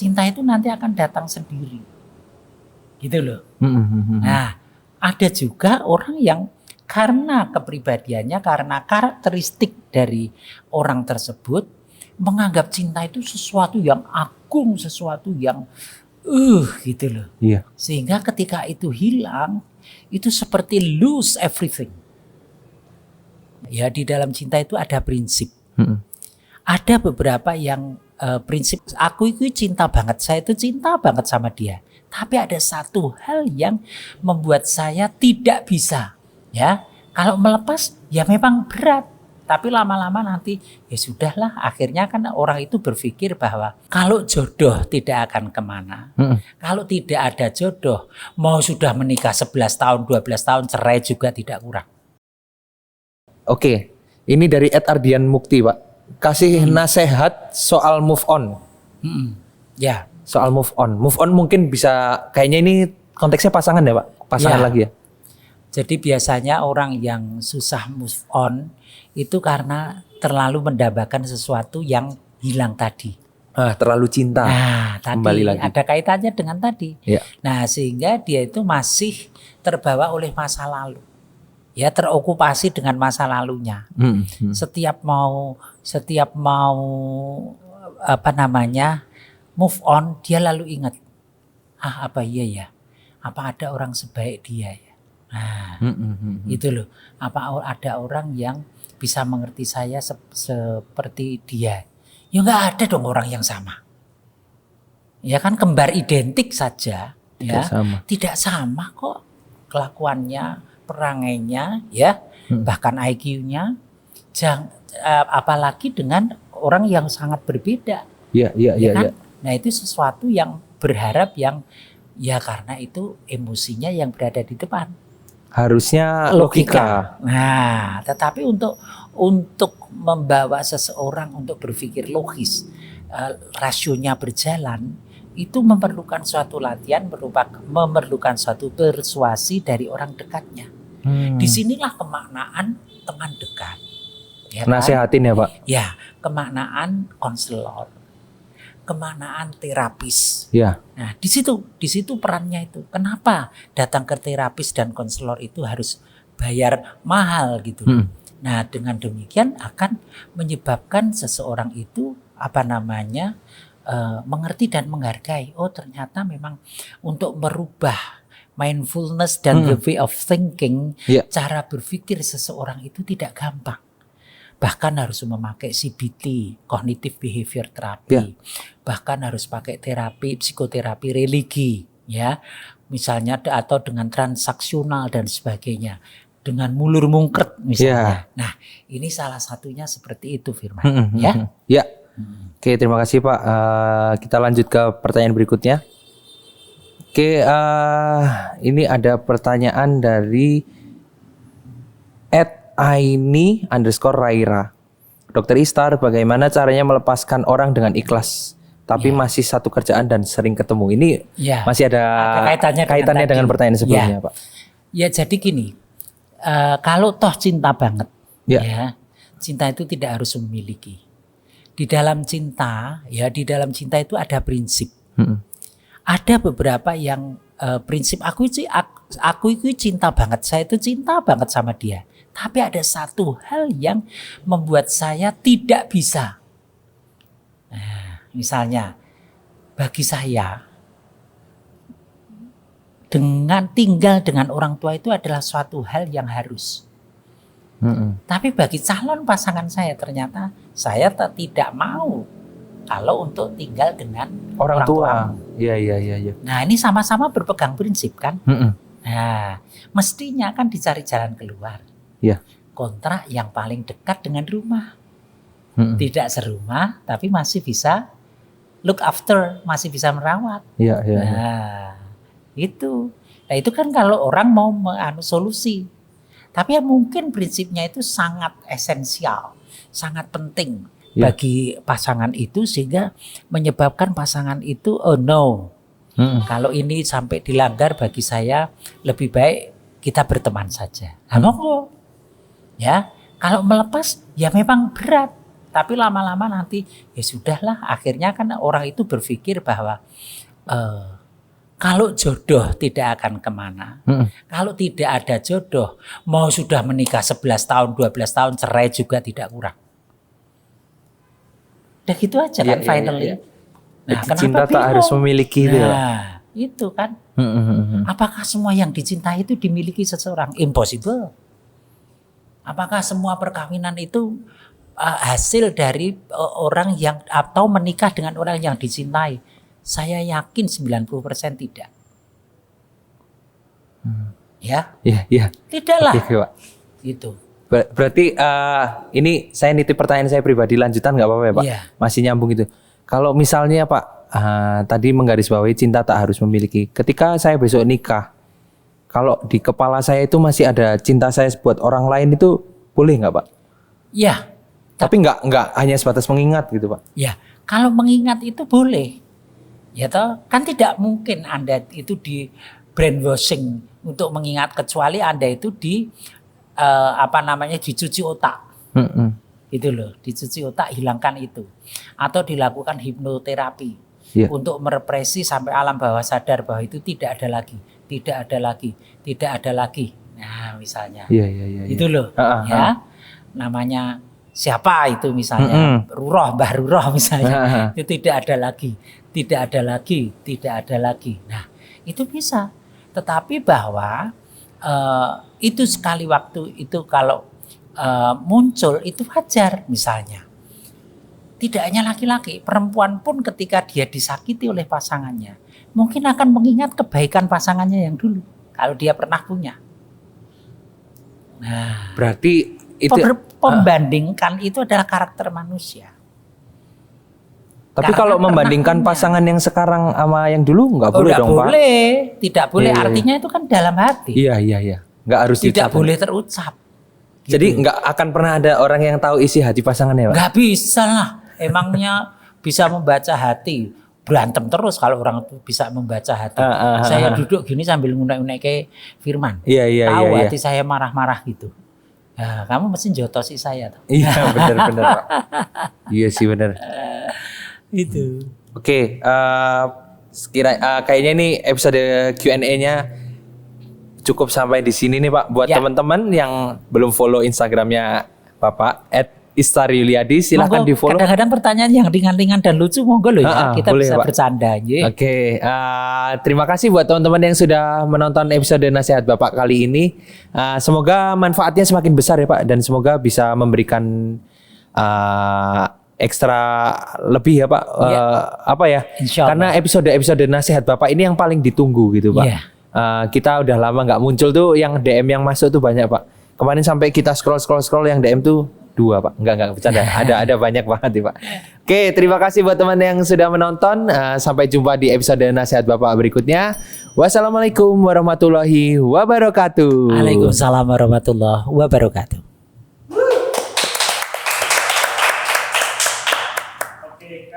cinta itu nanti akan datang sendiri. Gitu loh. Nah, ada juga orang yang karena kepribadiannya, karena karakteristik dari orang tersebut menganggap cinta itu sesuatu yang agung, sesuatu yang gitu loh. Iya. Sehingga ketika itu hilang, itu seperti lose everything. Ya, di dalam cinta itu ada prinsip. Ada beberapa yang prinsip, aku itu cinta banget, saya itu cinta banget sama dia. Tapi ada satu hal yang membuat saya tidak bisa. Ya, kalau melepas ya memang berat. Tapi lama-lama nanti ya sudahlah. Akhirnya kan orang itu berpikir bahwa kalau jodoh tidak akan kemana. Kalau tidak ada jodoh, mau sudah menikah 11 tahun, 12 tahun, cerai juga tidak kurang. Oke, ini dari Ed Ardian Mukti, Pak. Kasih nasihat soal move on. Ya. Soal move on. Move on mungkin bisa, kayaknya ini konteksnya pasangan ya, Pak? Pasangan Ya. lagi ya? Jadi biasanya orang yang susah move on itu karena terlalu mendambakan sesuatu yang hilang tadi. Terlalu cinta. Nah, tadi Kembali lagi. ada kaitannya dengan tadi. Ya. Nah, sehingga dia itu masih terbawa oleh masa lalu. Ya, terokupasi dengan masa lalunya. Setiap mau move on, dia lalu ingat, apa iya ya? Apa ada orang sebaik dia ya? Nah, itu loh. Apa ada orang yang bisa mengerti saya seperti dia? Ya nggak ada dong orang yang sama. Ya kan kembar identik saja. Tidak sama kok kelakuannya, perangainya, ya, bahkan IQ-nya. Apalagi dengan orang yang sangat berbeda. Iya. Nah, itu sesuatu yang berharap yang ya karena itu emosinya yang berada di depan. Harusnya logika. Nah, tetapi untuk membawa seseorang untuk berpikir logis, rasionya berjalan, itu memerlukan suatu latihan, memerlukan suatu persuasi dari orang dekatnya. Disinilah kemaknaan teman dekat. Ya kan? Nasehatin ya, Pak? Ya, kemaknaan konselor, kemaknaan terapis. Ya. Nah, di situ perannya itu. Kenapa datang ke terapis dan konselor itu harus bayar mahal gitu? Nah, dengan demikian akan menyebabkan seseorang itu mengerti dan menghargai. Oh, ternyata memang untuk merubah mindfulness dan the way of thinking, cara berpikir seseorang itu tidak gampang. Bahkan harus memakai CBT, Cognitive Behavior Therapy. Bahkan harus pakai psikoterapi religi, ya. Misalnya atau dengan transaksional dan sebagainya. Dengan mulur mungkret misalnya. Nah, ini salah satunya seperti itu, Firman. Ya. Oke, terima kasih, Pak. Kita lanjut ke pertanyaan berikutnya. Oke, ini ada pertanyaan dari @aini_raira. Dokter Istar, bagaimana caranya melepaskan orang dengan ikhlas, tapi masih satu kerjaan dan sering ketemu? Ini masih ada kaitannya dengan pertanyaan sebelumnya, Pak. Ya, jadi gini, kalau toh cinta banget, ya, cinta itu tidak harus memiliki. Di dalam cinta itu ada prinsip. Ada beberapa yang prinsip aku itu cinta banget, saya itu cinta banget sama dia. Tapi ada satu hal yang membuat saya tidak bisa. Nah, misalnya bagi saya tinggal dengan orang tua itu adalah suatu hal yang harus. Tapi bagi calon pasangan saya ternyata saya tidak mau kalau untuk tinggal dengan orang tua. Iya. Nah, ini sama-sama berpegang prinsip kan. Nah, mestinya kan dicari jalan keluar. Kontrak yang paling dekat dengan rumah. Tidak serumah tapi masih bisa look after, masih bisa merawat. Nah, itu. Nah, itu kan kalau orang mau solusi. Tapi ya mungkin prinsipnya itu sangat esensial, sangat penting bagi pasangan itu sehingga menyebabkan pasangan itu no. Kalau ini sampai dilanggar bagi saya lebih baik kita berteman saja. Ya, kalau melepas ya memang berat. Tapi lama-lama nanti ya sudahlah, akhirnya kan orang itu berpikir bahwa kalau jodoh tidak akan kemana. Kalau tidak ada jodoh, mau sudah menikah 11 tahun, 12 tahun, cerai juga tidak kurang. Udah gitu aja kan finally. Nah, cinta tak harus memiliki itu. Nah, itu kan. Apakah semua yang dicintai itu dimiliki seseorang? Impossible. Apakah semua perkawinan itu hasil dari orang yang atau menikah dengan orang yang dicintai? Saya yakin 90% tidak. Ya? Iya. Tidaklah. Oke, Pak. Itu. Berarti ini saya nitip pertanyaan saya pribadi, lanjutan nggak apa-apa ya Pak? Yeah. Masih nyambung itu. Kalau misalnya Pak tadi menggarisbawahi cinta tak harus memiliki. Ketika saya besok nikah, kalau di kepala saya itu masih ada cinta saya buat orang lain, itu boleh nggak Pak? Ya. Tapi nggak hanya sebatas mengingat gitu Pak? Ya, kalau mengingat itu boleh. Ya toh, kan tidak mungkin Anda itu di brainwashing untuk mengingat, kecuali Anda itu dicuci otak. Itu loh, dicuci otak, hilangkan itu. Atau dilakukan hipnoterapi untuk merepresi sampai alam bawah sadar bahwa itu tidak ada lagi, tidak ada lagi, tidak ada lagi. Nah, misalnya. Itu loh, ya. Namanya siapa itu misalnya, Mbah Ruroh misalnya. Itu tidak ada lagi, tidak ada lagi, tidak ada lagi. Nah, itu bisa. Tetapi bahwa itu sekali waktu itu kalau muncul itu wajar misalnya. Tidak hanya laki-laki, perempuan pun ketika dia disakiti oleh pasangannya, mungkin akan mengingat kebaikan pasangannya yang dulu kalau dia pernah punya. Nah, berarti itu pembandingkan itu adalah karakter manusia. Tapi kalau membandingkan pasangan yang sekarang sama yang dulu nggak boleh dong Pak? Tidak boleh. Artinya itu kan dalam hati. Iya. Nggak harus tidak boleh terucap. Gitu. Jadi nggak akan pernah ada orang yang tahu isi hati pasangannya Pak? Nggak bisa lah. Emangnya bisa membaca hati? Berantem terus kalau orang itu bisa membaca hati. Saya duduk gini sambil ngunek-ngunek kayak Firman. Iya. Tahu hati saya marah-marah gitu. Nah, kamu mesti jotosi saya. Iya benar. Iya sih benar. Itu. Oke, kayaknya nih episode Q&A-nya cukup sampai di sini nih Pak. Buat teman-teman yang belum follow Instagramnya Bapak @Istariuliadi, silahkan di follow. Kadang-kadang pertanyaan yang ringan-ringan dan lucu monggo loh ya, kita boleh, bisa Pak bercanda aja. Oke, terima kasih buat teman-teman yang sudah menonton episode Nasihat Bapak kali ini. Semoga manfaatnya semakin besar ya Pak, dan semoga bisa memberikan ekstra lebih ya Pak, karena episode Nasihat Bapak ini yang paling ditunggu gitu Pak. Kita udah lama nggak muncul tuh, yang DM yang masuk tuh banyak Pak. Kemarin sampai kita scroll yang DM tuh 2 Pak. Enggak bercanda. ada banyak banget nih Pak. Oke, terima kasih buat teman yang sudah menonton. Sampai jumpa di episode Nasihat Bapak berikutnya. Wassalamualaikum warahmatullahi wabarakatuh. Waalaikumsalam warahmatullahi wabarakatuh.